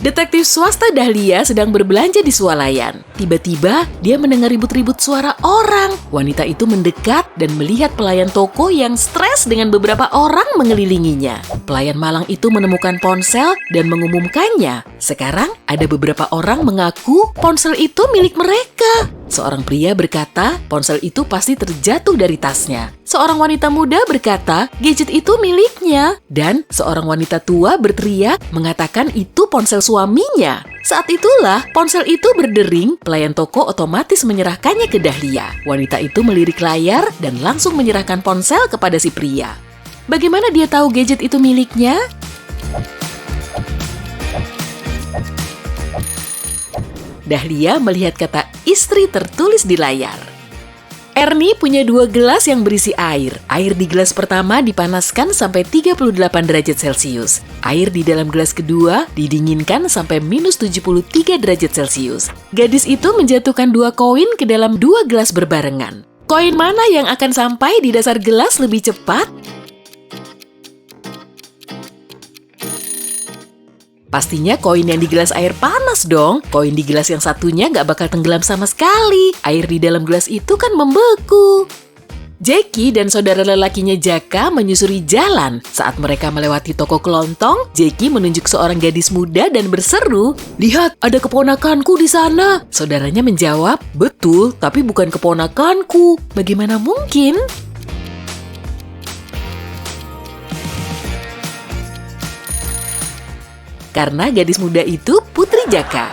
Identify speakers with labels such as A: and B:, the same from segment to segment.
A: Detektif swasta Dahlia sedang berbelanja di swalayan. Tiba-tiba, dia mendengar ribut-ribut suara orang. Wanita itu mendekat dan melihat pelayan toko yang stres dengan beberapa orang mengelilinginya. Pelayan malang itu menemukan ponsel dan mengumumkannya. Sekarang, ada beberapa orang mengaku ponsel itu milik mereka. Seorang pria berkata, ponsel itu pasti terjatuh dari tasnya. Seorang wanita muda berkata, gadget itu miliknya. Dan seorang wanita tua berteriak, mengatakan itu ponsel suaminya. Saat itulah, ponsel itu berdering, pelayan toko otomatis menyerahkannya ke Dahlia. Wanita itu melirik layar dan langsung menyerahkan ponsel kepada si pria. Bagaimana dia tahu gadget itu miliknya? Dahlia melihat kata istri tertulis di layar. Ernie punya 2 gelas yang berisi air. Air di gelas pertama dipanaskan sampai 38 derajat Celcius. Air di dalam gelas kedua didinginkan sampai minus 73 derajat Celcius. Gadis itu menjatuhkan 2 koin ke dalam 2 gelas berbarengan. Koin mana yang akan sampai di dasar gelas lebih cepat? Pastinya koin yang di gelas air panas dong. Koin di gelas yang satunya nggak bakal tenggelam sama sekali. Air di dalam gelas itu kan membeku. Jackie dan saudara lelakinya Jaka menyusuri jalan. Saat mereka melewati toko kelontong, Jackie menunjuk seorang gadis muda dan berseru, "Lihat, ada keponakanku di sana." Saudaranya menjawab, "Betul, tapi bukan keponakanku." Bagaimana mungkin? Karena gadis muda itu Putri Jaka.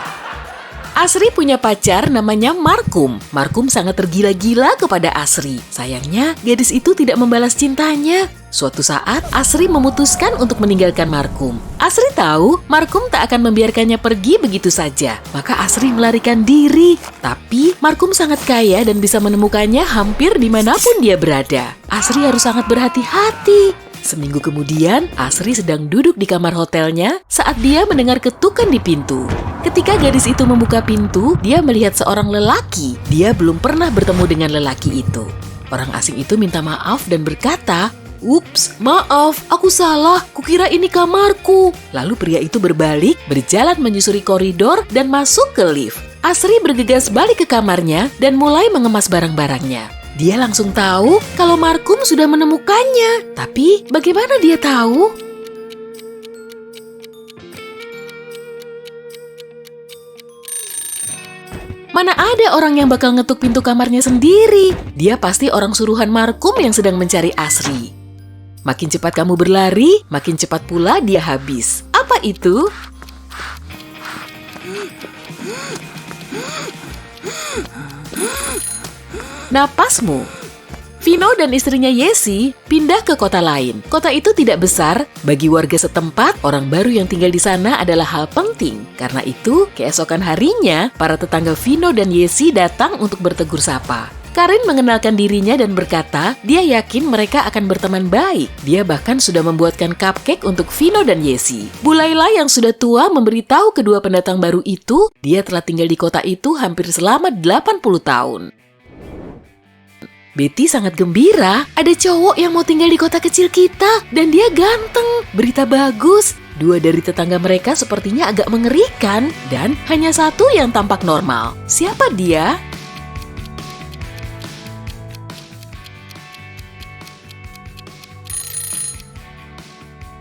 A: Asri punya pacar namanya Markum. Markum sangat tergila-gila kepada Asri. Sayangnya, gadis itu tidak membalas cintanya. Suatu saat, Asri memutuskan untuk meninggalkan Markum. Asri tahu Markum tak akan membiarkannya pergi begitu saja. Maka Asri melarikan diri. Tapi, Markum sangat kaya dan bisa menemukannya hampir dimanapun dia berada. Asri harus sangat berhati-hati. Seminggu kemudian, Asri sedang duduk di kamar hotelnya saat dia mendengar ketukan di pintu. Ketika gadis itu membuka pintu, dia melihat seorang lelaki. Dia belum pernah bertemu dengan lelaki itu. Orang asing itu minta maaf dan berkata, "Ups, maaf, aku salah, kukira ini kamarku." Lalu pria itu berbalik, berjalan menyusuri koridor dan masuk ke lift. Asri bergegas balik ke kamarnya dan mulai mengemas barang-barangnya. Dia langsung tahu kalau Markum sudah menemukannya. Tapi bagaimana dia tahu? Mana ada orang yang bakal ngetuk pintu kamarnya sendiri? Dia pasti orang suruhan Markum yang sedang mencari Asri. Makin cepat kamu berlari, makin cepat pula dia habis. Apa itu? Napasmu. Vino dan istrinya Yesi pindah ke kota lain. Kota itu tidak besar. Bagi warga setempat, orang baru yang tinggal di sana adalah hal penting. Karena itu, keesokan harinya, para tetangga Vino dan Yesi datang untuk bertegur sapa. Karin mengenalkan dirinya dan berkata, dia yakin mereka akan berteman baik. Dia bahkan sudah membuatkan cupcake untuk Vino dan Yesi. Bu Laila yang sudah tua memberitahu kedua pendatang baru itu, dia telah tinggal di kota itu hampir selama 80 tahun. Betty sangat gembira, ada cowok yang mau tinggal di kota kecil kita, dan dia ganteng. Berita bagus, 2 dari tetangga mereka sepertinya agak mengerikan, dan hanya 1 yang tampak normal. Siapa dia?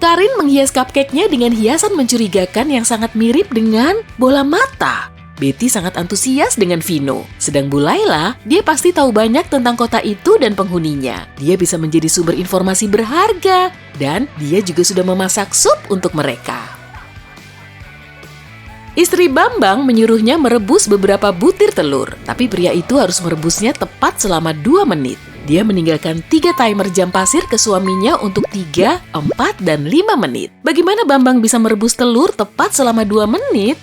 A: Karin menghias cupcake-nya dengan hiasan mencurigakan yang sangat mirip dengan bola mata. Betty sangat antusias dengan Vino. Sedang Bu Laila, dia pasti tahu banyak tentang kota itu dan penghuninya. Dia bisa menjadi sumber informasi berharga. Dan dia juga sudah memasak sup untuk mereka. Istri Bambang menyuruhnya merebus beberapa butir telur. Tapi pria itu harus merebusnya tepat selama 2 menit. Dia meninggalkan 3 timer jam pasir ke suaminya untuk 3, 4, dan 5 menit. Bagaimana Bambang bisa merebus telur tepat selama 2 menit?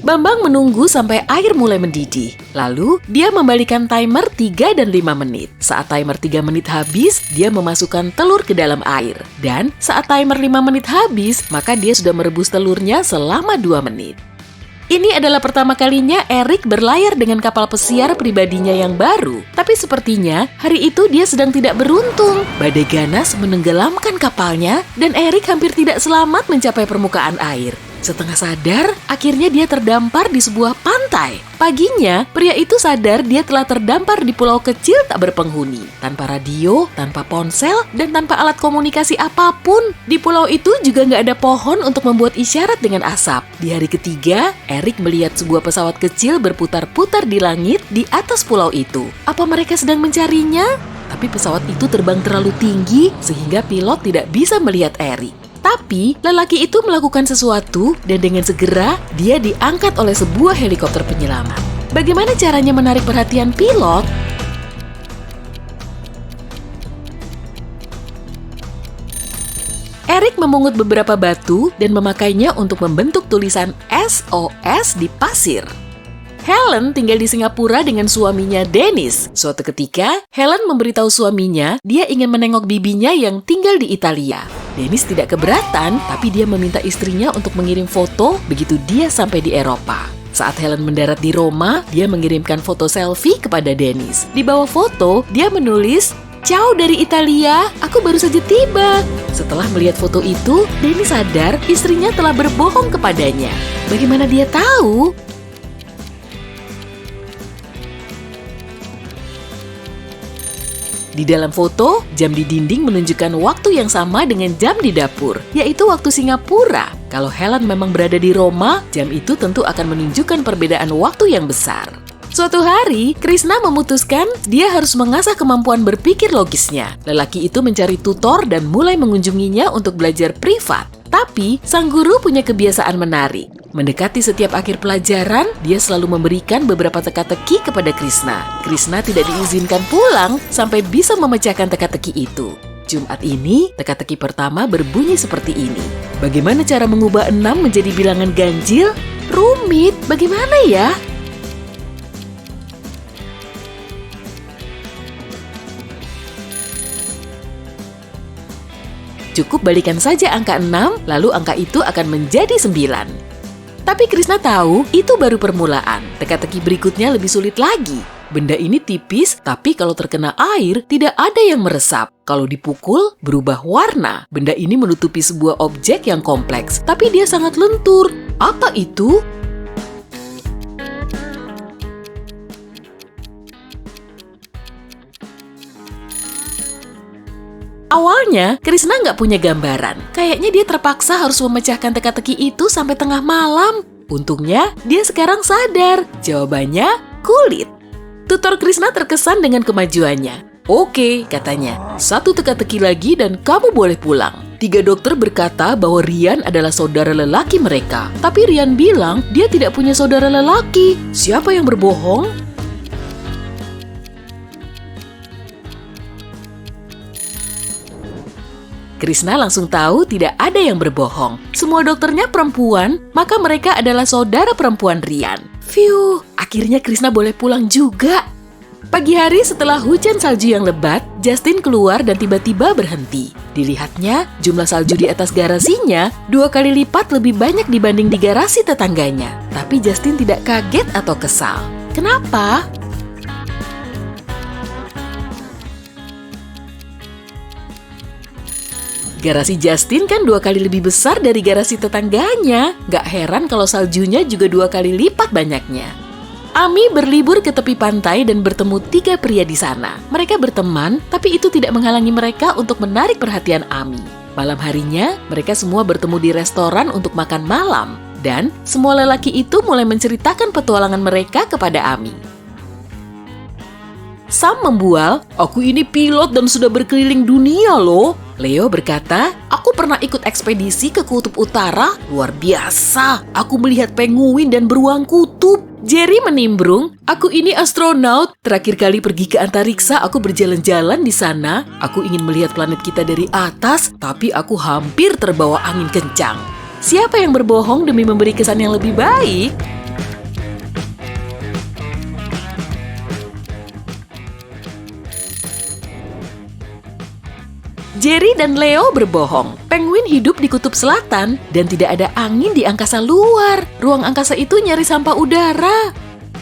A: Bambang menunggu sampai air mulai mendidih. Lalu, dia membalikan timer 3 dan 5 menit. Saat timer 3 menit habis, dia memasukkan telur ke dalam air. Dan saat timer 5 menit habis, maka dia sudah merebus telurnya selama 2 menit. Ini adalah pertama kalinya Eric berlayar dengan kapal pesiar pribadinya yang baru. Tapi sepertinya hari itu dia sedang tidak beruntung. Badai ganas menenggelamkan kapalnya dan Eric hampir tidak selamat mencapai permukaan air. Setengah sadar, akhirnya dia terdampar di sebuah pantai. Paginya, pria itu sadar dia telah terdampar di pulau kecil tak berpenghuni. Tanpa radio, tanpa ponsel, dan tanpa alat komunikasi apapun. Di pulau itu juga nggak ada pohon untuk membuat isyarat dengan asap. Di hari ketiga, Eric melihat sebuah pesawat kecil berputar-putar di langit di atas pulau itu. Apa mereka sedang mencarinya? Tapi pesawat itu terbang terlalu tinggi sehingga pilot tidak bisa melihat Eric. Tapi, lelaki itu melakukan sesuatu dan dengan segera dia diangkat oleh sebuah helikopter penyelamat. Bagaimana caranya menarik perhatian pilot? Eric memungut beberapa batu dan memakainya untuk membentuk tulisan SOS di pasir. Helen tinggal di Singapura dengan suaminya Dennis. Suatu ketika, Helen memberitahu suaminya dia ingin menengok bibinya yang tinggal di Italia. Dennis tidak keberatan, tapi dia meminta istrinya untuk mengirim foto begitu dia sampai di Eropa. Saat Helen mendarat di Roma, dia mengirimkan foto selfie kepada Dennis. Di bawah foto, dia menulis, "Ciao dari Italia, aku baru saja tiba." Setelah melihat foto itu, Dennis sadar istrinya telah berbohong kepadanya. Bagaimana dia tahu? Di dalam foto, jam di dinding menunjukkan waktu yang sama dengan jam di dapur, yaitu waktu Singapura. Kalau Helen memang berada di Roma, jam itu tentu akan menunjukkan perbedaan waktu yang besar. Suatu hari, Krishna memutuskan dia harus mengasah kemampuan berpikir logisnya. Lelaki itu mencari tutor dan mulai mengunjunginya untuk belajar privat. Tapi, sang guru punya kebiasaan menarik. Mendekati setiap akhir pelajaran, dia selalu memberikan beberapa teka-teki kepada Krishna. Krishna tidak diizinkan pulang sampai bisa memecahkan teka-teki itu. Jumat ini, teka-teki pertama berbunyi seperti ini. Bagaimana cara mengubah 6 menjadi bilangan ganjil? Rumit, bagaimana ya? Cukup balikan saja angka 6, lalu angka itu akan menjadi 9. Tapi Krishna tahu itu baru permulaan. Teka-teki berikutnya lebih sulit lagi. Benda ini tipis, tapi kalau terkena air, tidak ada yang meresap. Kalau dipukul, berubah warna. Benda ini menutupi sebuah objek yang kompleks, tapi dia sangat lentur. Apa itu? Awalnya, Krishna nggak punya gambaran. Kayaknya dia terpaksa harus memecahkan teka-teki itu sampai tengah malam. Untungnya, dia sekarang sadar. Jawabannya, kulit. Tutor Krishna terkesan dengan kemajuannya. "Oke," katanya, "1 teka-teki lagi dan kamu boleh pulang." 3 dokter berkata bahwa Ryan adalah saudara lelaki mereka. Tapi Ryan bilang dia tidak punya saudara lelaki. Siapa yang berbohong? Krishna langsung tahu tidak ada yang berbohong. Semua dokternya perempuan, maka mereka adalah saudara perempuan Ryan. Phew, akhirnya Krishna boleh pulang juga. Pagi hari setelah hujan salju yang lebat, Justin keluar dan tiba-tiba berhenti. Dilihatnya, jumlah salju di atas garasinya 2 kali lipat lebih banyak dibanding di garasi tetangganya. Tapi Justin tidak kaget atau kesal. Kenapa? Garasi Justin kan 2 kali lebih besar dari garasi tetangganya. Gak heran kalau saljunya juga 2 kali lipat banyaknya. Amy berlibur ke tepi pantai dan bertemu 3 pria di sana. Mereka berteman, tapi itu tidak menghalangi mereka untuk menarik perhatian Amy. Malam harinya, mereka semua bertemu di restoran untuk makan malam. Dan semua lelaki itu mulai menceritakan petualangan mereka kepada Amy. Sam membual, "Aku ini pilot dan sudah berkeliling dunia loh." Leo berkata, "Aku pernah ikut ekspedisi ke Kutub Utara. Luar biasa. Aku melihat penguin dan beruang kutub." Jerry menimbrung, "Aku ini astronot. Terakhir kali pergi ke antariksa, aku berjalan-jalan di sana. Aku ingin melihat planet kita dari atas, tapi aku hampir terbawa angin kencang." Siapa yang berbohong demi memberi kesan yang lebih baik? Jerry dan Leo berbohong. Penguin hidup di kutub selatan dan tidak ada angin di angkasa luar. Ruang angkasa itu nyaris sampah udara.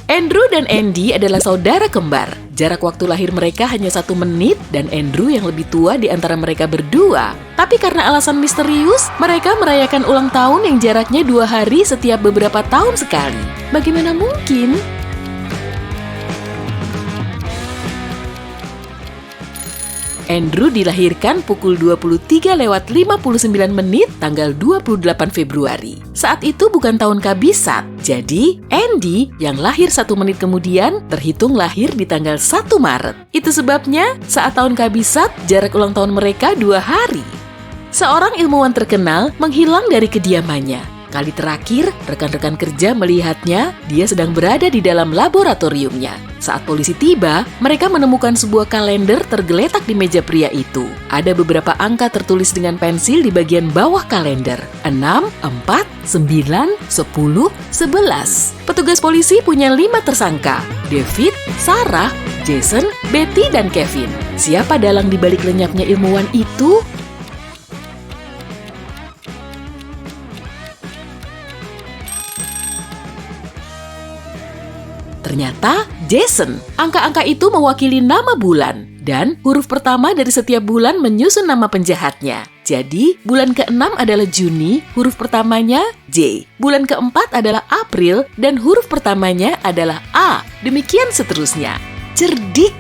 A: Andrew dan Andy adalah saudara kembar. Jarak waktu lahir mereka hanya 1 menit dan Andrew yang lebih tua di antara mereka berdua. Tapi karena alasan misterius, mereka merayakan ulang tahun yang jaraknya 2 hari setiap beberapa tahun sekali. Bagaimana mungkin? Andrew dilahirkan pukul 23:59 tanggal 28 Februari. Saat itu bukan tahun kabisat, jadi Andy yang lahir 1 menit kemudian terhitung lahir di tanggal 1 Maret. Itu sebabnya saat tahun kabisat, jarak ulang tahun mereka 2 hari. Seorang ilmuwan terkenal menghilang dari kediamannya. Kali terakhir, rekan-rekan kerja melihatnya, dia sedang berada di dalam laboratoriumnya. Saat polisi tiba, mereka menemukan sebuah kalender tergeletak di meja pria itu. Ada beberapa angka tertulis dengan pensil di bagian bawah kalender. 6, 4, 9, 10, 11. Petugas polisi punya 5 tersangka. David, Sarah, Jason, Betty, dan Kevin. Siapa dalang di balik lenyapnya ilmuwan itu? Ternyata Jason. Angka-angka itu mewakili nama bulan. Dan huruf pertama dari setiap bulan menyusun nama penjahatnya. Jadi, bulan ke-6 adalah Juni, huruf pertamanya J. Bulan ke-4 adalah April, dan huruf pertamanya adalah A. Demikian seterusnya. Cerdik!